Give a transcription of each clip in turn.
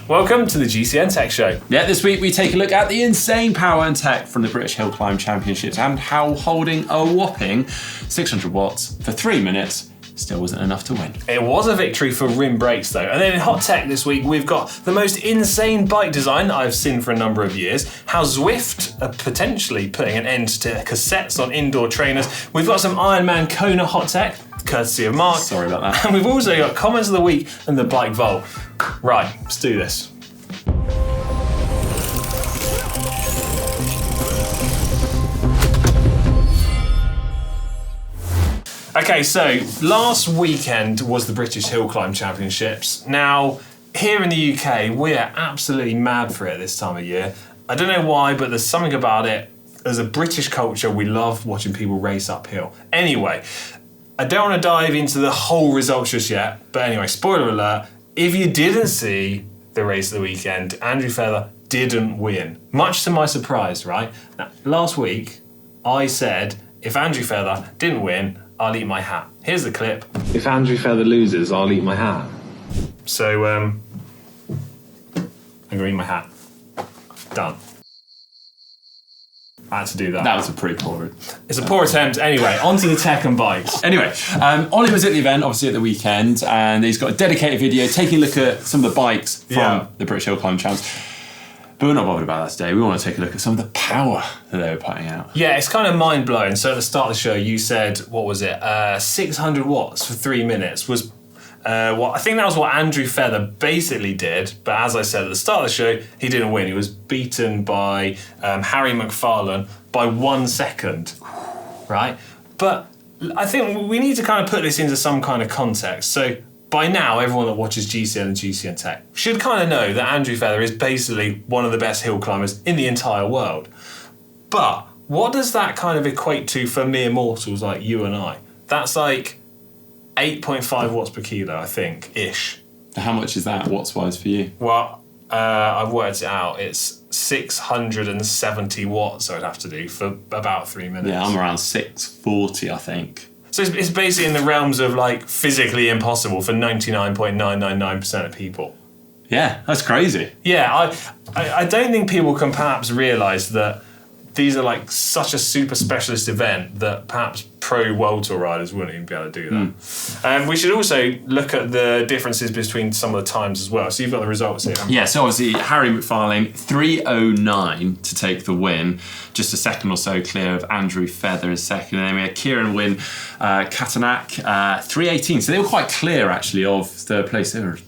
Welcome to the GCN Tech Show. Yeah, this week we take a look at the insane power and tech from the British Hill Climb Championships and how holding a whopping 600 watts for 3 minutes still wasn't enough to win. It was a victory for rim brakes though. And then in Hot Tech this week, we've got the most insane bike design that I've seen for a number of years, how Zwift are potentially putting an end to cassettes on indoor trainers. We've got some Ironman Kona Hot Tech, courtesy of Mark. Sorry about that. And we've also got comments of the week and the bike vault. Right, let's do this. Okay, so last weekend was the British Hill Climb Championships. Now, here in the UK, we're absolutely mad for it this time of year. I don't know why, but there's something about it. As a British culture, we love watching people race uphill. Anyway, I don't want to dive into the whole results just yet, but anyway, spoiler alert, if you didn't see the race of the weekend, Andrew Feather didn't win. Much to my surprise, right? Now, last week, I said, if Andrew Feather didn't win, I'll eat my hat. Here's the clip. If Andrew Feather loses, I'll eat my hat. So, I'm gonna eat my hat. Done. I had to do that. That was a pretty poor. It's a poor attempt. Anyway, onto the tech and bikes. Anyway, Ollie was at the event, obviously at the weekend, and he's got a dedicated video taking a look at some of the bikes from the British Hill Climb Champs. But we're not bothered about that today. We want to take a look at some of the power that they were putting out. Yeah, it's kind of mind-blowing. So at the start of the show, you said, what was it? 600 watts for 3 minutes was I think that was what Andrew Feather basically did. But as I said at the start of the show, he didn't win. He was beaten by Harry Macfarlane by 1 second, right? But I think we need to kind of put this into some kind of context. So by now, everyone that watches GCN and GCN Tech should kind of know that Andrew Feather is basically one of the best hill climbers in the entire world. But what does that kind of equate to for mere mortals like you and I? That's like 8.5 watts per kilo, I think, ish. How much is that watts-wise for you? Well, I've worked it out. It's 670 watts I'd have to do for about 3 minutes. Yeah, I'm around 640, I think. So it's basically in the realms of like physically impossible for 99.999% of people. Yeah, that's crazy. Yeah, I don't think people can perhaps realise that these are like such a super specialist event that perhaps pro World Tour riders wouldn't even be able to do that. We should also look at the differences between some of the times as well. So you've got the results here. Yeah, so obviously Harry Macfarlane, 3:09 to take the win, just a second or so clear of Andrew Feather in second. And then we had Kieran Wynn, Katanak, 3:18. So they were quite clear actually of third place. They were,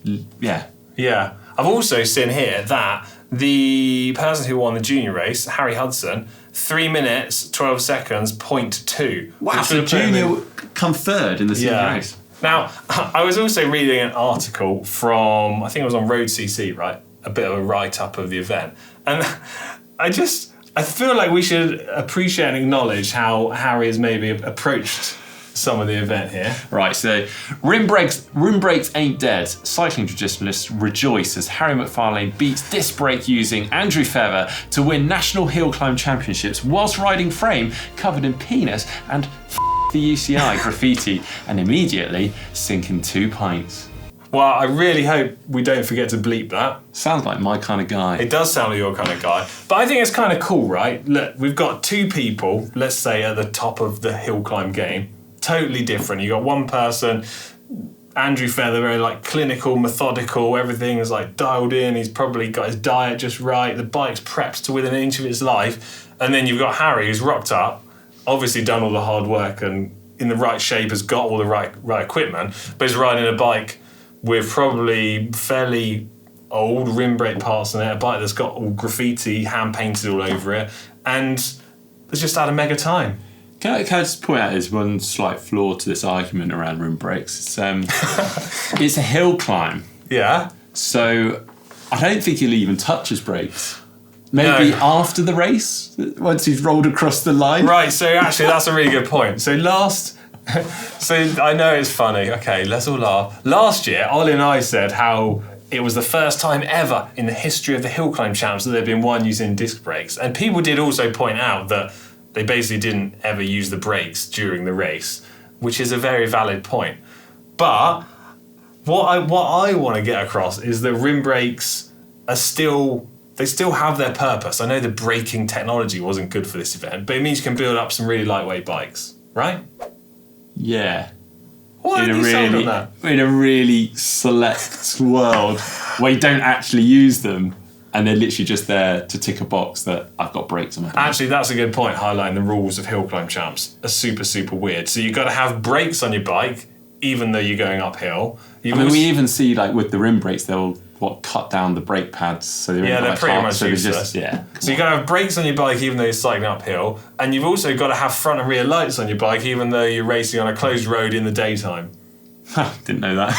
Yeah. I've also seen here that the person who won the junior race, Harry Hudson, 3 minutes, 12 seconds, 0.2. Wow, so junior come third in the senior race. Now, I was also reading an article from, I think it was on Road CC, right? A bit of a write-up of the event. And I feel like we should appreciate and acknowledge how Harry has maybe approached some of the event here. Right, so rim brakes ain't dead. Cycling traditionalists rejoice as Harry Macfarlane beats disc brake using Andrew Feather to win National Hill Climb Championships whilst riding frame covered in penis and the UCI graffiti and immediately sinking 2 pints. Well, I really hope we don't forget to bleep that. Sounds like my kind of guy. It does sound like your kind of guy. But I think it's kind of cool, right? Look, we've got two people, let's say, at the top of the hill climb game. Totally different. You got one person, Andrew Feather, very like clinical, methodical, everything is like dialed in, he's probably got his diet just right, the bike's prepped to within an inch of his life. And then you've got Harry who's rocked up, obviously done all the hard work and in the right shape, has got all the right equipment, but he's riding a bike with probably fairly old rim brake parts in it, a bike that's got all graffiti hand painted all over it, and has just had a mega time. Can I just point out there's one slight flaw to this argument around rim brakes. It's a hill climb. Yeah. So I don't think he'll even touch his brakes. Maybe after the race, once he's rolled across the line. Right, so actually that's a really good point. So I know it's funny. Okay, let's all laugh. Last year, Ollie and I said how it was the first time ever in the history of the hill climb champs that there'd been one using disc brakes. And people did also point out that they basically didn't ever use the brakes during the race, which is a very valid point. But what I want to get across is that rim brakes are still... They still have their purpose. I know the braking technology wasn't good for this event, but it means you can build up some really lightweight bikes, right? Yeah. Why are you sold on that? In a really select world where you don't actually use them and they're literally just there to tick a box that I've got brakes on my bike. Actually, that's a good point, highlighting the rules of hill climb champs are super, super weird. So you've got to have brakes on your bike, even though you're going uphill. We even see, like, with the rim brakes, they'll cut down the brake pads, so they're pretty much useless. So you got to have brakes on your bike even though you're cycling uphill, and you've also got to have front and rear lights on your bike even though you're racing on a closed road in the daytime. Didn't know that.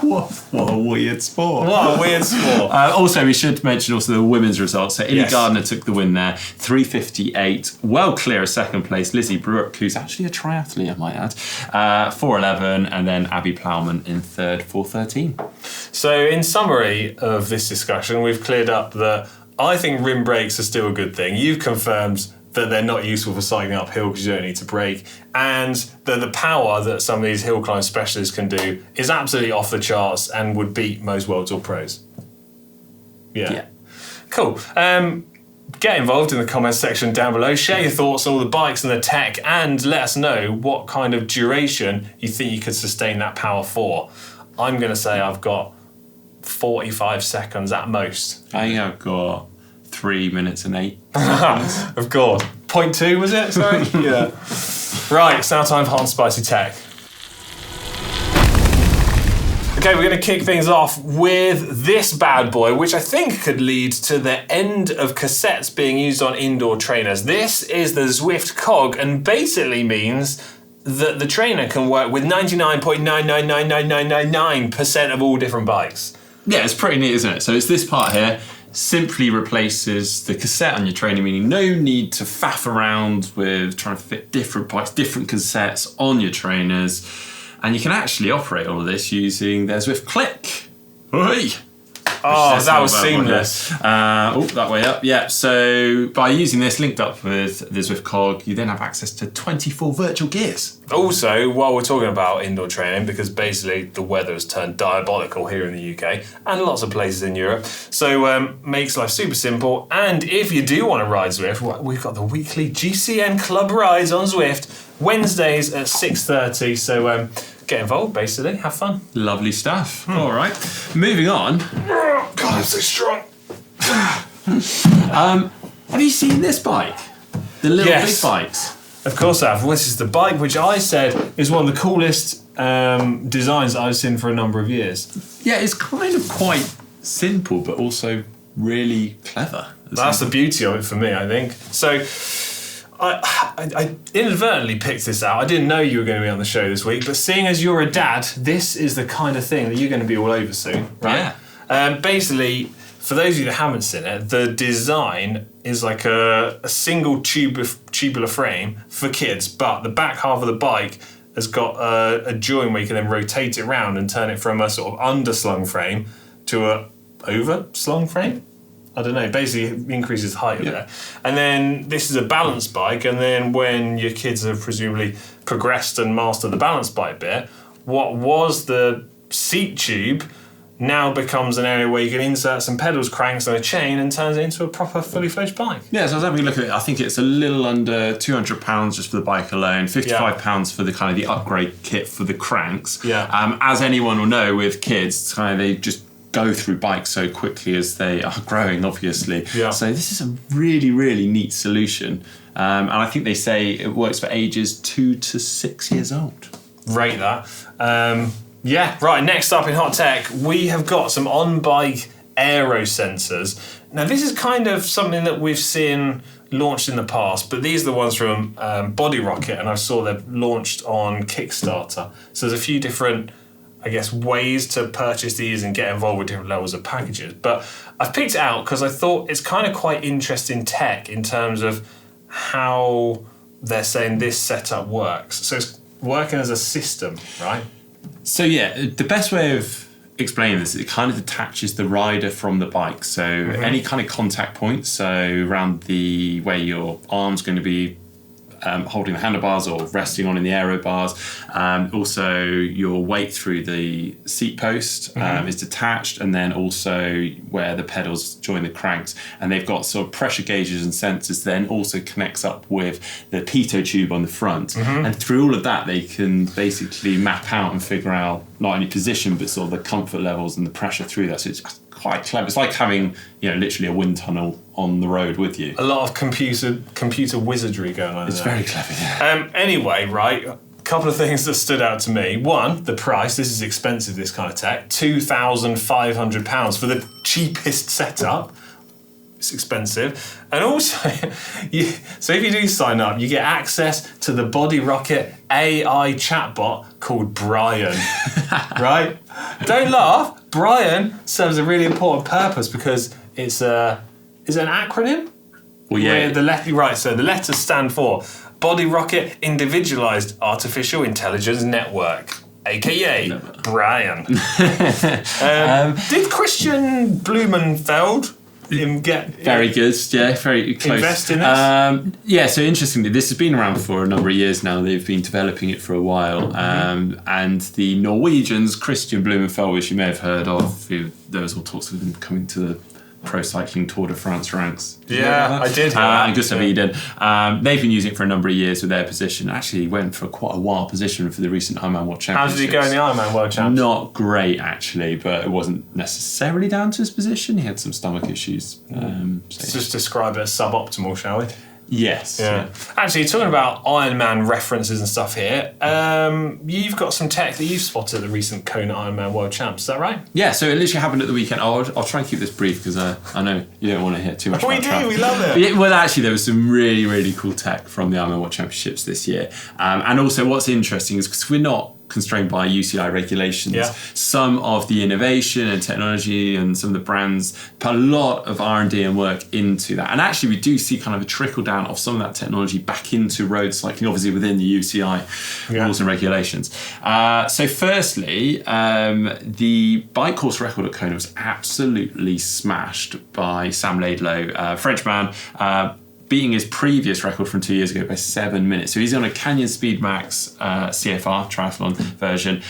What a weird sport. What a weird sport. Also, we should mention also the women's results. So Illy Yes. Gardner took the win there, 3:58, well clear of second place. Lizzie Brooke, who's actually a triathlete, I might add, 4:11, and then Abby Plowman in third, 4:13. So in summary of this discussion, we've cleared up that I think rim brakes are still a good thing. You've confirmed that they're not useful for cycling uphill because you don't need to brake, and that the power that some of these hill climb specialists can do is absolutely off the charts and would beat most Worlds or Pros. Yeah. Cool. Get involved in the comments section down below. Share your thoughts on all the bikes and the tech, and let us know what kind of duration you think you could sustain that power for. I'm going to say I've got 45 seconds at most. I think I've got 3 minutes and 8 seconds. Of course. 0.2 was it? Sorry? Yeah. Right, it's now time for hot and spicy tech. Okay, we're going to kick things off with this bad boy, which I think could lead to the end of cassettes being used on indoor trainers. This is the Zwift Cog, and basically means that the trainer can work with 99.999999% of all different bikes. Yeah, it's pretty neat, isn't it? So it's this part here. Simply replaces the cassette on your trainer, meaning no need to faff around with trying to fit different bikes, different cassettes on your trainers. And you can actually operate all of this using their Zwift Click. Oi! Oh, that was seamless. That way up. Yeah, so by using this linked up with the Zwift Cog, you then have access to 24 virtual gears. Also, while we're talking about indoor training, because basically the weather has turned diabolical here in the UK and lots of places in Europe, so makes life super simple. And if you do want to ride Zwift, we've got the weekly GCN club rides on Zwift, Wednesdays at 6:30. So get involved, basically, have fun. Lovely stuff. All right, moving on. God, I'm so strong. Have you seen this bike? The LittleBig bikes? Of course I have. Well, this is the bike which I said is one of the coolest designs that I've seen for a number of years. Yeah, it's kind of quite simple, but also really clever. That's the beauty of it for me, I think. So I inadvertently picked this out. I didn't know you were going to be on the show this week, but seeing as you're a dad, this is the kind of thing that you're going to be all over soon, right? Yeah. Basically, for those of you that haven't seen it, the design is like a single tubular frame for kids, but the back half of the bike has got a joint where you can then rotate it around and turn it from a sort of underslung frame to a overslung frame. I don't know, basically it increases height of it. And then this is a balance bike, and then when your kids have presumably progressed and mastered the balance bike bit, what was the seat tube now becomes an area where you can insert some pedals, cranks and a chain and turns it into a proper fully fledged bike. Yeah, so I was having a look at it. I think it's a little under £200 just for the bike alone, £55 for the kind of the upgrade kit for the cranks. Yeah. As anyone will know with kids, kind of they just go through bikes so quickly as they are growing, obviously. Yeah. So this is a really, really neat solution. And I think they say it works for ages 2 to 6 years old. Rate that. Yeah, right, next up in Hot Tech, we have got some on-bike aero sensors. Now, this is kind of something that we've seen launched in the past, but these are the ones from Body Rocket, and I saw they've launched on Kickstarter. So there's a few different, I guess, ways to purchase these and get involved with different levels of packages. But I've picked it out because I thought it's kind of quite interesting tech in terms of how they're saying this setup works. So it's working as a system, right? So yeah, the best way of explaining this is it kind of detaches the rider from the bike. So any kind of contact points, so around the where your arm's going to be holding the handlebars or resting on in the aero bars. Also, your weight through the seat post is detached, and then also where the pedals join the cranks. And they've got sort of pressure gauges and sensors, then also connects up with the pitot tube on the front. And through all of that, they can basically map out and figure out not only position, but sort of the comfort levels and the pressure through that. So it's quite clever. It's like having, literally a wind tunnel on the road with you. A lot of computer wizardry going on. It's very clever, yeah. Anyway, right, a couple of things that stood out to me. One, the price. This is expensive, this kind of tech. £2,500 for the cheapest setup. It's expensive. And also, so if you do sign up, you get access to the Body Rocket AI chatbot called Brian. Right? Don't laugh. Brian serves a really important purpose because is it an acronym? Well, yeah. So the letters stand for Body Rocket Individualized Artificial Intelligence Network, aka Brian. Did Christian Blumenfeld get very good, yeah, very close. Invest in this? So interestingly, this has been around for a number of years now. They've been developing it for a while, and the Norwegians, Christian Blumenfeld, which you may have heard of, there was all talks of him coming to the Pro Cycling Tour de France ranks. Yeah, I did hear that. And Gustav Eden. They've been using it for a number of years with their position. Actually, he went for quite a wild position for the recent Ironman World Championships. How did he go in the Ironman World Championships? Not great, actually, but it wasn't necessarily down to his position. He had some stomach issues. Let's just describe it as suboptimal, shall we? Yes. Yeah. Actually, talking about Ironman references and stuff here, you've got some tech that you've spotted at the recent Kona Ironman World Champs. Is that right? Yeah, so it literally happened at the weekend. I'll try and keep this brief because I know you don't want to hear too much about track. We love it. Well, actually, there was some really, really cool tech from the Ironman World Championships this year. And also what's interesting is because we're not constrained by UCI regulations. Yeah. Some of the innovation and technology and some of the brands put a lot of R&D and work into that. And actually, we do see kind of a trickle down of some of that technology back into road cycling, obviously within the UCI rules and regulations. So firstly, the bike course record at Kona was absolutely smashed by Sam Laidlow, Frenchman, beating his previous record from 2 years ago by 7 minutes. So he's on a Canyon Speed Max CFR triathlon version.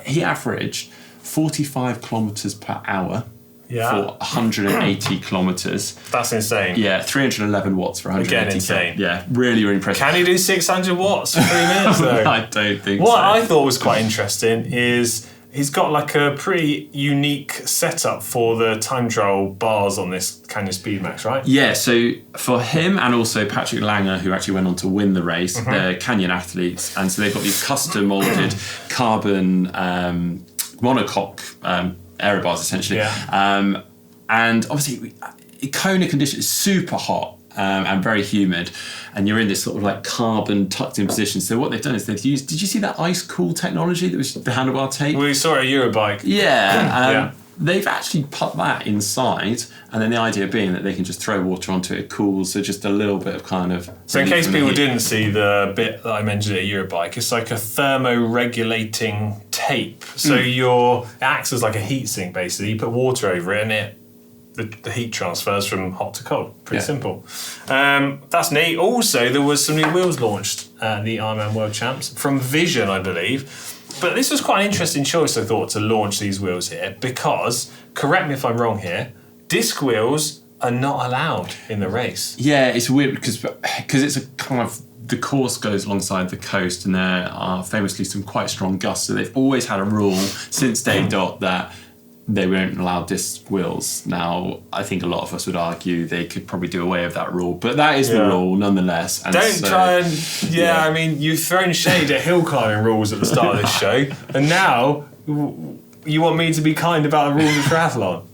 He averaged 45 kilometers per hour for 180 kilometers. That's insane. Yeah, 311 watts for 180. Again, insane. Yeah, really, really impressive. Can he do 600 watts for 3 minutes though? I don't think so. What I thought was quite interesting is he's got like a pretty unique setup for the time trial bars on this Canyon Speed Max, right? Yeah, so for him and also Patrick Langer, who actually went on to win the race, they're Canyon athletes, and so they've got these custom molded carbon monocoque aero bars essentially. Yeah. And obviously, Kona condition is super hot. And very humid, and you're in this sort of like carbon tucked in position. So what they've done is they've used, did you see that ice cool technology that was the handlebar tape? We saw a Eurobike. Yeah. They've actually put that inside, and then the idea being that they can just throw water onto it, it cools, so just a little bit of kind of... So in case people didn't see the bit that I mentioned at Eurobike, it's like a thermo-regulating tape. So it acts as like a heat sink basically. You put water over it and the heat transfers from hot to cold. Pretty simple. That's neat. Also, there was some new wheels launched at the Ironman World Champs from Vision, I believe. But this was quite an interesting choice, I thought, to launch these wheels here because, correct me if I'm wrong here, disc wheels are not allowed in the race. Yeah, it's weird because it's a kind of... The course goes alongside the coast, and there are famously some quite strong gusts. So they've always had a rule since day dot that they won't allow disc wheels. Now, I think a lot of us would argue they could probably do away with that rule, but that is the rule nonetheless. And Don't try and... I mean, you've thrown shade at hill climbing rules at the start of this show, and now you want me to be kind about the rules of triathlon.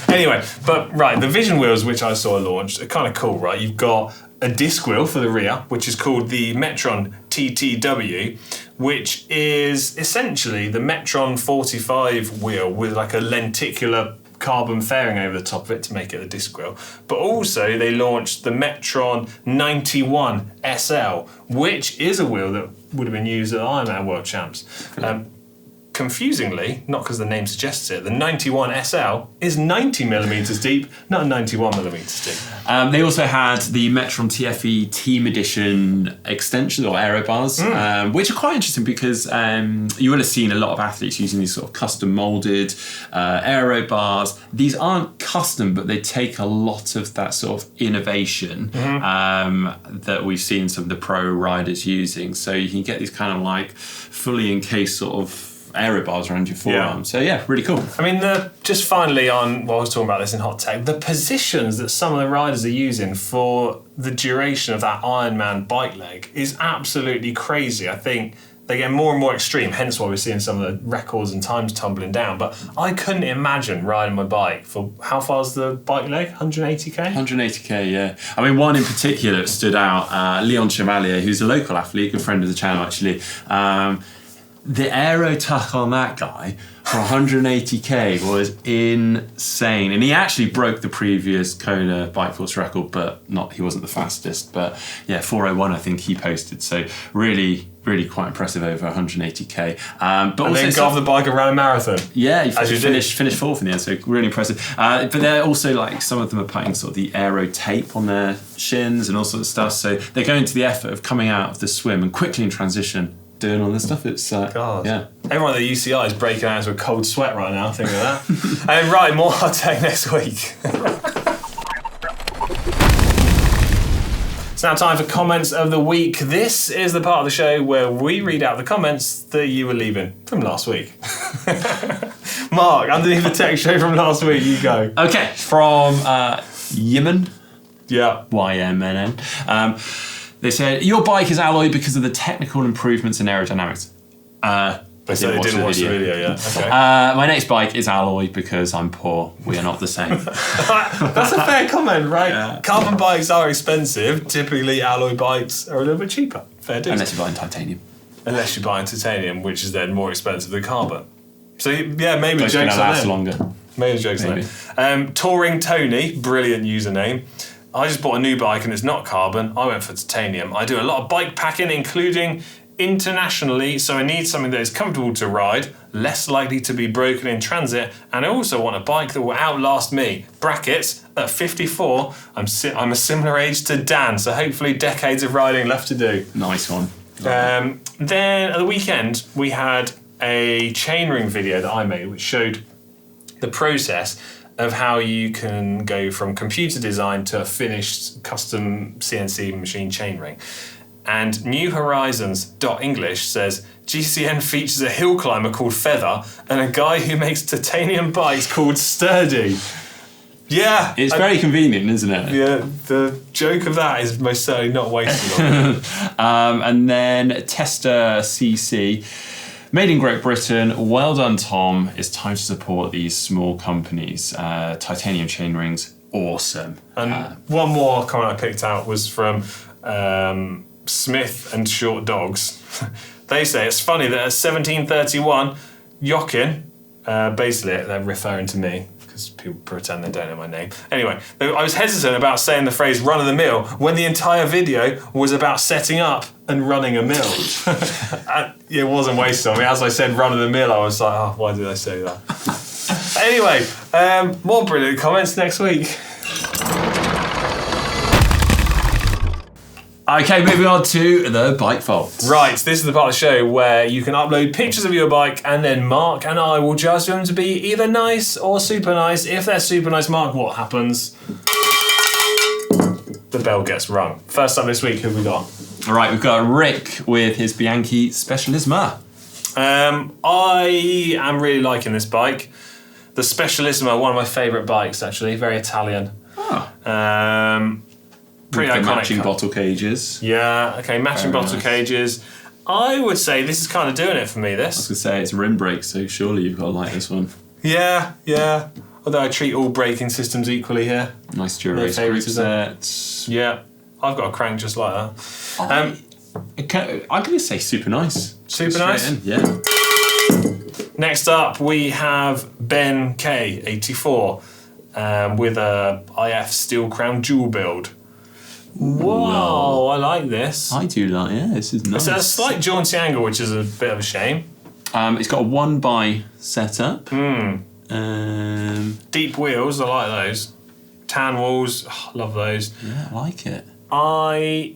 Anyway, but right, the Vision wheels, which I saw launched, are kind of cool, right? You've got a disc wheel for the rear, which is called the Metron TTW, which is essentially the Metron 45 wheel with like a lenticular carbon fairing over the top of it to make it a disc wheel. But also they launched the Metron 91 SL, which is a wheel that would have been used at Ironman World Champs. confusingly, not because the name suggests it, the 91 SL is 90 millimeters deep, not 91 millimeters deep. They also had the Metron TFE Team Edition extensions or aero bars, which are quite interesting because you will have seen a lot of athletes using these sort of custom molded aero bars. These aren't custom, but they take a lot of that sort of innovation that we've seen some of the pro riders using. So you can get these kind of like fully encased sort of aero bars around your forearm. So yeah, really cool. I mean, just finally on, I was talking about this in Hot Tech, the positions that some of the riders are using for the duration of that Ironman bike leg is absolutely crazy. I think they get more and more extreme, hence why we're seeing some of the records and times tumbling down. But I couldn't imagine riding my bike for, how far's the bike leg? 180k? 180k, yeah. I mean, one in particular that stood out, Leon Chevalier, who's a local athlete, good friend of the channel actually. The aero tuck on that guy for 180k was insane. And he actually broke the previous Kona bike course record, but he wasn't the fastest. But yeah, 4:01 I think he posted. So really, really quite impressive over 180k. But and then got off the bike and ran a marathon. Yeah, he finished fourth in the end, so really impressive. But they're also like, some of them are putting sort of the aero tape on their shins and all sorts of stuff. So they're going to the effort of coming out of the swim and quickly in transition doing all this stuff. It's yeah. Everyone at the UCI is breaking out into a cold sweat right now thinking of that. And right, more Hot Tech next week. It's now time for comments of the week. This is the part of the show where we read out the comments that you were leaving from last week. Mark, underneath the text show from last week, you go. Okay, from Yemen. Yeah. YMNN. They said, your bike is alloy because of the technical improvements in aerodynamics. They didn't watch the video, yeah. Okay. My next bike is alloy because I'm poor. We are not the same. That's a fair comment, right? Yeah. Carbon bikes are expensive. Typically, alloy bikes are a little bit cheaper. Fair dues. Unless you're buying titanium. Unless you're buying titanium, which is then more expensive than carbon. So, yeah, maybe the joke's joke's on them. Longer. Maybe the joke's on them. Touring Tony, brilliant username. I just bought a new bike and it's not carbon. I went for titanium. I do a lot of bike packing, including internationally, so I need something that is comfortable to ride, less likely to be broken in transit, and I also want a bike that will outlast me. Brackets, at 54, I'm a similar age to Dan, so hopefully decades of riding left to do. Nice one. Then at the weekend, we had a chainring video that I made, which showed the process of how you can go from computer design to a finished custom CNC machine chainring. And New Horizons.English says, GCN features a hill climber called Feather and a guy who makes titanium bikes called Sturdy. Yeah. It's very convenient, isn't it? Yeah, the joke of that is most certainly not wasted on it. And then Tester CC, made in Great Britain. Well done, Tom. It's time to support these small companies. Titanium chain rings, awesome. And one more comment I picked out was from Smith and Short Dogs. They say it's funny that at 1731, Jochen, basically they're referring to me because people pretend they don't know my name. Anyway, I was hesitant about saying the phrase run of the mill when the entire video was about setting up and running a mill. It wasn't wasted on me. As I said run of the mill, I was like, oh, why did I say that? Anyway, more brilliant comments next week. Okay, moving on to the bike faults. Right, this is the part of the show where you can upload pictures of your bike and then Mark and I will judge them to be either nice or super nice. If they're super nice, Mark, what happens? The bell gets rung. First up this week, who have we got? All right, we've got Rick with his Bianchi Specialissima. I am really liking this bike. The Specialissima, one of my favourite bikes, actually. Very Italian. Oh. Pretty with the iconic. matching bottle cages. Yeah, okay, matching Very bottle nice. cages. I would say this is kind of doing it for me, I was this. going to say, it's rim brakes, so surely you've got to like this one. Yeah. Although I treat all braking systems equally here. Nice No Dura-Race group favouritism. set. Yeah, I've got a crank just like that. I'm going to say super nice. Super Straight nice? in, yeah. Next up, we have Ben K, 84, with a IF Steel Crown dual build. Whoa, I like this. I do like, yeah, this is nice. It's a slight jaunty angle, which is a bit of a shame. It's got a 1x setup. Deep wheels, I like those. Tan walls, love those. Yeah, I like it. I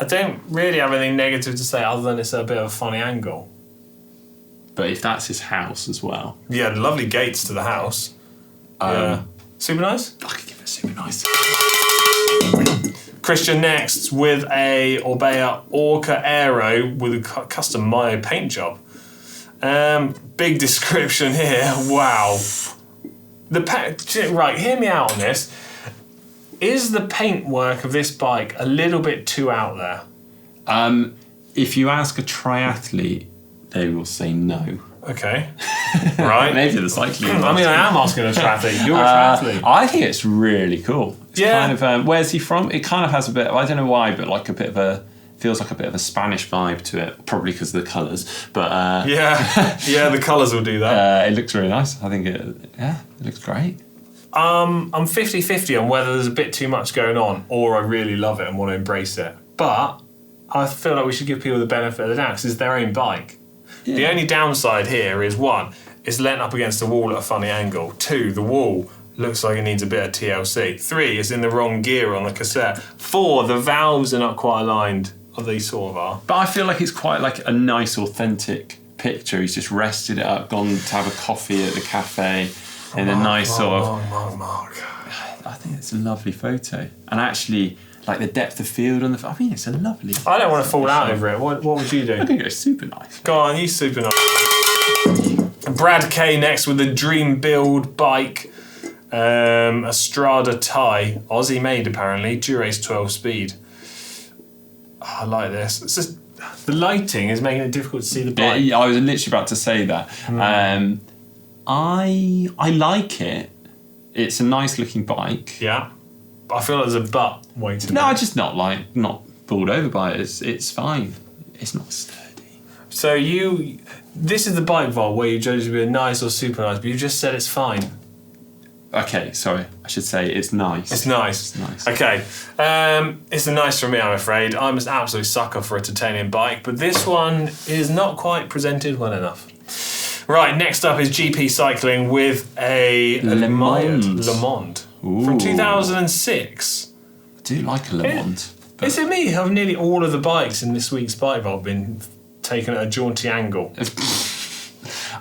don't really have anything negative to say other than it's a bit of a funny angle. But if that's his house as well. Yeah, lovely gates to the house. Super nice? I could give it a super nice. Christian next with a Orbea Orca Aero with a custom Mayo paint job. Big description here. Wow. Right, hear me out on this. Is the paintwork of this bike a little bit too out there? If you ask a triathlete, they will say no. Okay. Right. Maybe the cycling. I mean, I am asking a triathlete. You're a triathlete. I think it's really cool. It's Yeah. kind of, where's he from? It kind of has a bit, I don't know why, but like a bit of a, feels like a bit of a Spanish vibe to it, probably because of the colours. But yeah, the colours will do that. it looks really nice. I think it looks great. I'm 50-50 on whether there's a bit too much going on or I really love it and want to embrace it. But I feel like we should give people the benefit of the doubt because it's their own bike. Yeah. The only downside here is 1, it's leant up against the wall at a funny angle. 2, the wall looks like it needs a bit of TLC. 3, it's in the wrong gear on the cassette. 4, the valves are not quite aligned. Or they sort of are. But I feel like it's quite like a nice, authentic picture. He's just rested it up, gone to have a coffee at the cafe in a nice sort of... Mark. I think it's a lovely photo. And actually, like the depth of field on the... I mean, it's a lovely... I don't want to fall out over it. What would you do? I think it's super nice. Go on, you super nice. Brad K next with the Dream Build bike. A Strada tie. Aussie made, apparently. Durace 12 speed. Oh, I like this. It's just... The lighting is making it difficult to see the bike. Yeah, I was literally about to say that. I like it. It's a nice looking bike. Yeah. I feel like there's a but waiting. No, I'm just not bowled over by it. It's fine. It's not sturdy. So this is the bike vault where you judge it to be nice or super nice, but you just said it's fine. Okay, sorry. I should say it's nice. It's nice. It's nice. Okay. It's a nice for me, I'm afraid. I'm an absolute sucker for a titanium bike, but this one is not quite presented well enough. Right, next up is GP Cycling with a Le Monde. Le Monde from 2006. I do like a Le Monde. Is it me? Have nearly all of the bikes in this week's bike vault been taken at a jaunty angle?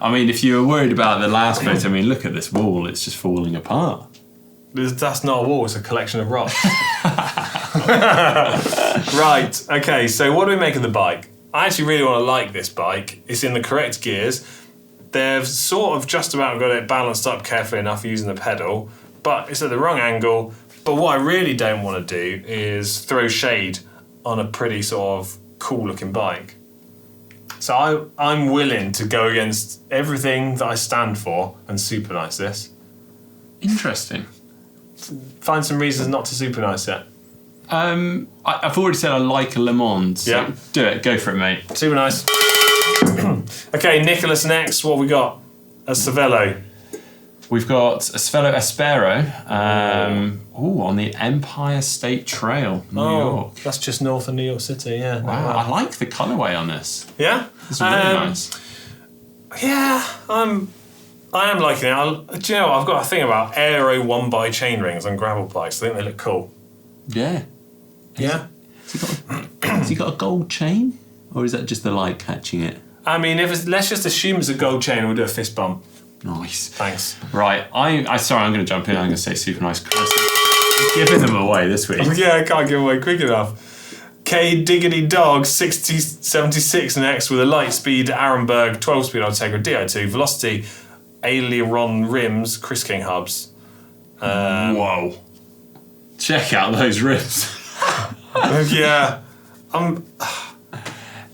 I mean, if you were worried about the last bit, I mean, look at this wall. It's just falling apart. That's not a wall, it's a collection of rocks. Right, okay, so what do we make of the bike? I actually really want to like this bike. It's in the correct gears. They've sort of just about got it balanced up carefully enough using the pedal, but it's at the wrong angle. But what I really don't want to do is throw shade on a pretty sort of cool looking bike. So I'm willing to go against everything that I stand for and super nice this. Interesting. Find some reasons not to super nice it. I've already said I like a Le Monde, so Yeah. do it. Go for it, mate. Super nice. Okay, Nicholas next. What have we got? A Cervelo. We've got a Cervelo Espero on the Empire State Trail, New York. That's just north of New York City, yeah. Wow, I like the colourway on this. Yeah? It's really nice. Yeah, I am liking it. Do you know what? I've got a thing about aero 1x chain rings on gravel bikes. I think they look cool. Yeah. Yeah? Has he got a gold chain? Or is that just the light catching it? I mean, let's just assume it's a gold chain and we'll do a fist bump. Nice. Thanks. Right, sorry, I'm going to jump in. I'm going to say super nice. Giving them away this week. Yeah, I can't give away quick enough. K Diggity Dog 6076 next with a Lightspeed Arenberg 12-speed Ultegra Di2 Velocity aileron rims Chris King hubs. Whoa. Check out those rims. Yeah.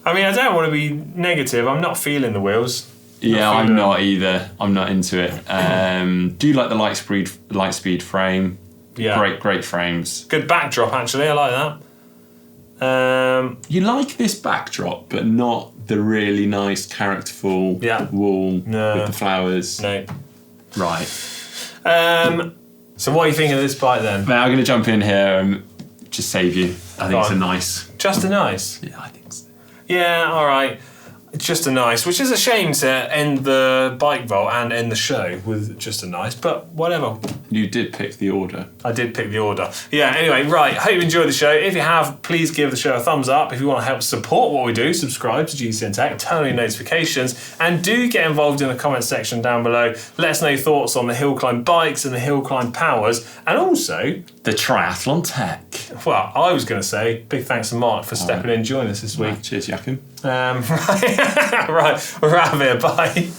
I mean, I don't want to be negative. I'm not feeling the wheels. Yeah, I'm not either. I'm not into it. Do you like the Lightspeed frame? Yeah. Great frames. Good backdrop, actually. I like that. You like this backdrop, but not the really nice characterful wall with the flowers. No. Right. So what are you thinking of this bike then? Mate, I'm going to jump in here and just save you. I think it's a nice. Just a nice? Yeah, I think so. Yeah, all right. It's just a nice, which is a shame to end the bike vault and end the show with just a nice, but whatever. You did pick the order. I did pick the order. Yeah, anyway, right. Hope you enjoyed the show. If you have, please give the show a thumbs up. If you want to help support what we do, subscribe to GCN Tech, turn on your notifications, and do get involved in the comment section down below. Let us know your thoughts on the hill climb bikes and the hill climb powers, and also the triathlon tech. Well, I was going to say big thanks to Mark for stepping in and joining us this week. Cheers, Yakin. Right, we're out of here. Bye.